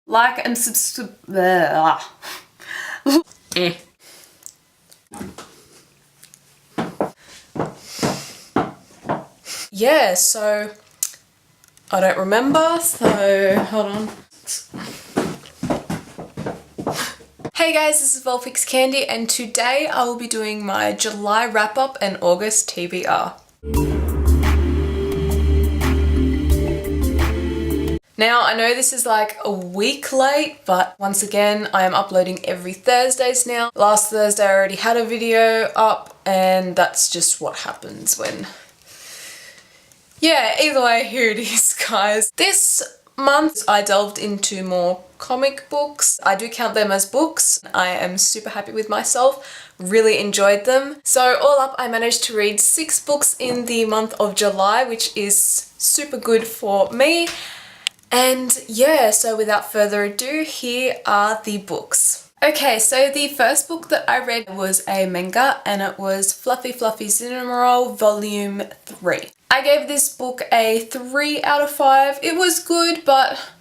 Like and subscribe. Yeah, so I don't remember, so hold on. Hey guys, this is VulpixCandy and today I will be doing my July wrap-up and August TBR. Now, I know this is like a week late, but once again, I am uploading every Thursdays now. Last Thursday I already had a video up and that's just what happens when... Yeah, either way, here it is, guys. This month I delved into more comic books. I do count them as books. I am super happy with myself. Really enjoyed them. So all up, I managed to read 6 books in the month of July, which is super good for me. And yeah, so without further ado, here are the books. Okay, so the first book that I read was a manga and it was Fluffy Fluffy Cinema Roll Volume 3. I gave this book a 3 out of 5. It was good, but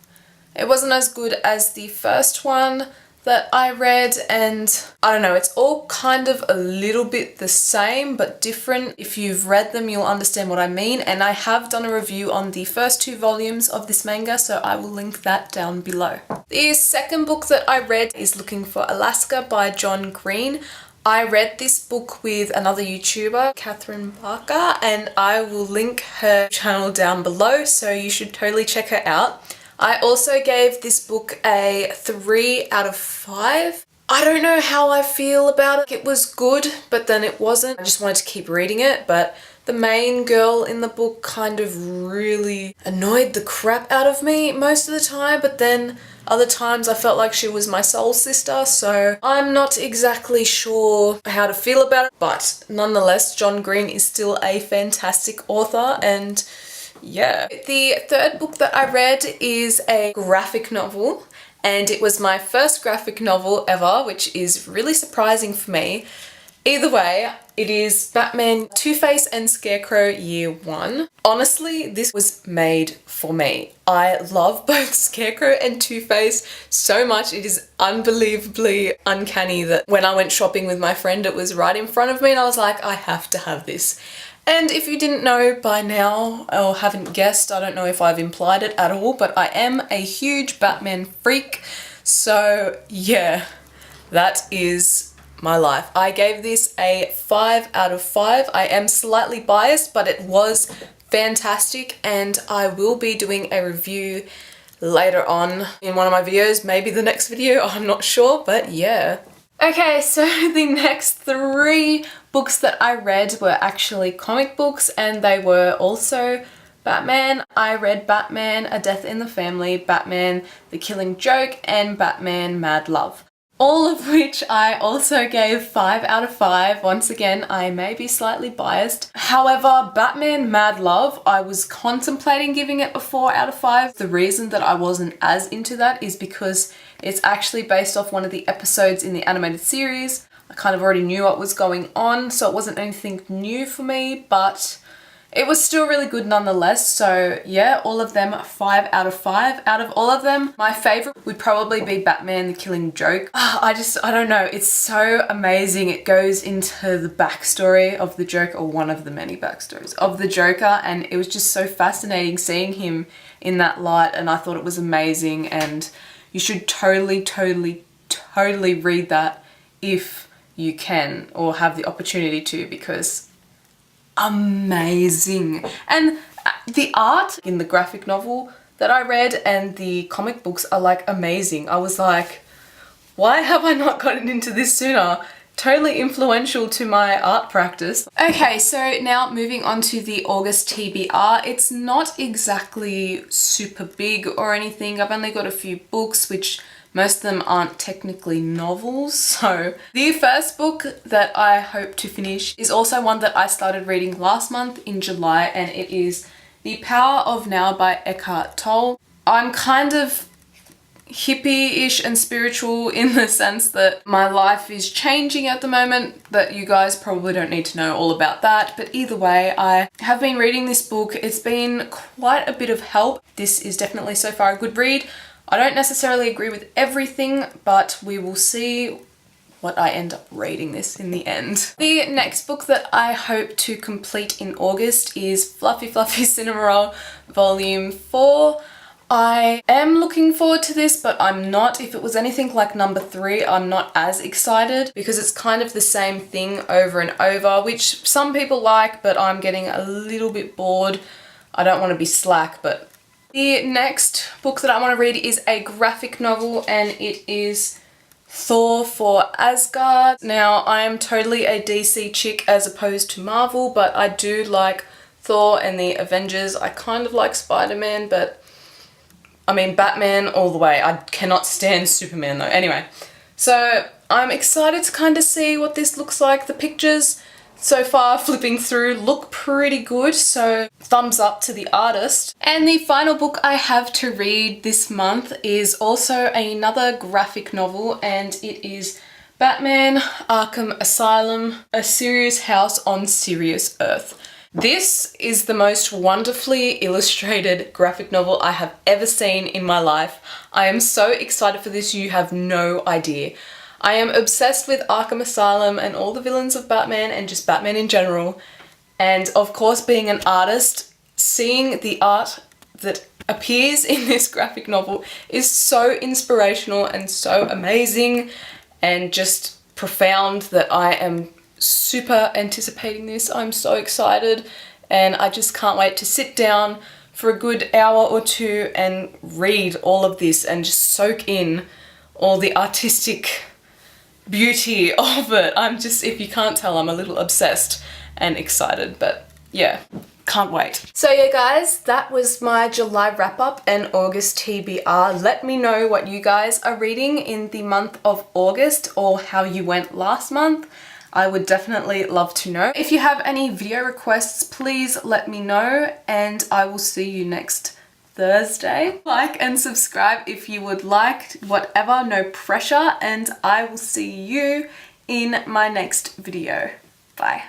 it wasn't as good as the first one that I read, and I don't know, it's all kind of a little bit the same but different. If you've read them, you'll understand what I mean, and I have done a review on the first 2 volumes of this manga, so I will link that down below. The second book that I read is Looking for Alaska by John Green. I read this book with another YouTuber, Catherine Barker, and I will link her channel down below, so you should totally check her out. I also gave this book a 3 out of 5. I don't know how I feel about it. It was good, but then it wasn't. I just wanted to keep reading it, but the main girl in the book kind of really annoyed the crap out of me most of the time, but then other times I felt like she was my soul sister, so I'm not exactly sure how to feel about it, but nonetheless, John Green is still a fantastic author, and yeah. The third book that I read is a graphic novel, and it was my first graphic novel ever, which is really surprising for me. Either way, it is Batman, Two-Face and Scarecrow Year 1. Honestly, this was made for me. I love both Scarecrow and Two-Face so much. It is unbelievably uncanny that when I went shopping with my friend, it was right in front of me and I was like, I have to have this. And if you didn't know by now or haven't guessed, I don't know if I've implied it at all, but I am a huge Batman freak. So yeah, that is my life. I gave this a 5 out of 5. I am slightly biased, but it was fantastic and I will be doing a review later on in one of my videos, maybe the next video, I'm not sure, but yeah. Okay, so the next 3 books that I read were actually comic books and they were also Batman. I read Batman, A Death in the Family, Batman, The Killing Joke, and Batman, Mad Love. All of which I also gave 5 out of 5. Once again, I may be slightly biased. However, Batman Mad Love, I was contemplating giving it a 4 out of 5. The reason that I wasn't as into that is because it's actually based off one of the episodes in the animated series. I kind of already knew what was going on, so it wasn't anything new for me, but it was still really good nonetheless. So yeah, all of them 5 out of 5. Out of all of them, my favorite would probably be Batman, The Killing Joke. I don't know, it's so amazing. It goes into the backstory of the Joker, or one of the many backstories of the Joker, and it was just so fascinating seeing him in that light, and I thought it was amazing, and you should totally read that if you can or have the opportunity to, because amazing. And the art in the graphic novel that I read and the comic books are like amazing. I was like, why have I not gotten into this sooner? Totally influential to my art practice. Okay, so now moving on to the August TBR. It's not exactly super big or anything. I've only got a few books, which most of them aren't technically novels. So the first book that I hope to finish is also one that I started reading last month in July, and it is The Power of Now by Eckhart Tolle. I'm kind of hippie-ish and spiritual in the sense that my life is changing at the moment, that you guys probably don't need to know all about that, but either way, I have been reading this book. It's been quite a bit of help. This is definitely so far a good read. I don't necessarily agree with everything, but we will see what I end up reading this in the end. The next book that I hope to complete in August is Fluffy Fluffy Cinnamoroll Volume 4. I am looking forward to this, but I'm not. If it was anything like number 3, I'm not as excited because it's kind of the same thing over and over, which some people like, but I'm getting a little bit bored. I don't want to be slack, but the next book that I want to read is a graphic novel, and it is Thor for Asgard. Now, I am totally a DC chick as opposed to Marvel, but I do like Thor and the Avengers. I kind of like Spider-Man, but I mean Batman all the way. I cannot stand Superman though. Anyway, so I'm excited to kind of see what this looks like. The pictures so far flipping through look pretty good, so thumbs up to the artist. And the final book I have to read this month is also another graphic novel, and it is Batman Arkham Asylum, A Serious House on Serious Earth. This is the most wonderfully illustrated graphic novel I have ever seen in my life. I am so excited for this, you have no idea. I am obsessed with Arkham Asylum and all the villains of Batman and just Batman in general. And of course, being an artist, seeing the art that appears in this graphic novel is so inspirational and so amazing and just profound that I am super anticipating this. I'm so excited and I just can't wait to sit down for a good hour or two and read all of this and just soak in all the artistic beauty of it. I'm just, if you can't tell, I'm a little obsessed and excited, but yeah, can't wait. So yeah guys, that was my July wrap up and August TBR. Let me know what you guys are reading in the month of August or how you went last month. I would definitely love to know. If you have any video requests, please let me know, and I will see you next Thursday. Like and subscribe if you would like, whatever, no pressure, and I will see you in my next video. Bye.